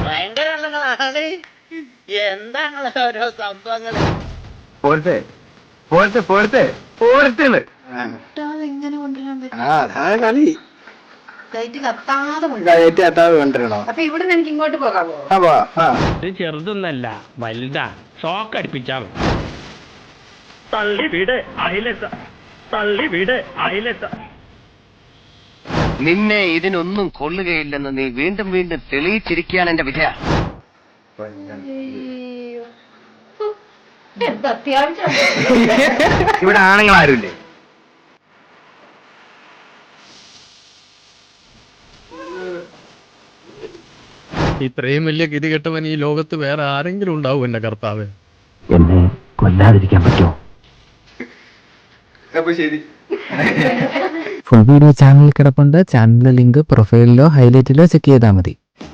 ഭയങ്കര എന്താണ് ഓരോ സംഭവങ്ങള്. പോരത്തെ പോരത്തെ പോരത്തെ പോരത്തേന്ന് എങ്ങനെ കൊണ്ടുവരാൻ പറ്റും? കളി കത്താതെ കൊണ്ടുവരണോ? അപ്പൊ ഇവിടെ എനിക്ക് ഇങ്ങോട്ട് പോകാമോ? ഇത് ചെറുതൊന്നല്ല, വലുതാ. ഷോക്ക് അടിപ്പിച്ചാ തള്ളി വീട് അയിലെത്ത, തള്ളി വീട് അയിലെത്ത. നിന്നെ ഇതിനൊന്നും കൊള്ളുകയില്ലെന്ന് നീ വീണ്ടും വീണ്ടും തെളിയിച്ചിരിക്കുകയാണ് എന്റെ വിജയ. ഇവിടെ ആണുങ്ങൾ ആരുമില്ലേ? ഇത്രയും വലിയ ഗതികെട്ടവൻ ഈ ലോകത്ത് വേറെ ആരെങ്കിലും ഉണ്ടാവും എന്റെ കർത്താവ്? എന്നെ കൊല്ലാതിരിക്കാൻ പറ്റുമോ? അപ്പൊ ശരി. ഫുൾ വീഡിയോ ചാനലിൽ കിടപ്പുണ്ട്. ചാനലിലെ ലിങ്ക് പ്രൊഫൈലിലോ ഹൈലൈറ്റിലോ ചെക്ക് ചെയ്താൽ മതി.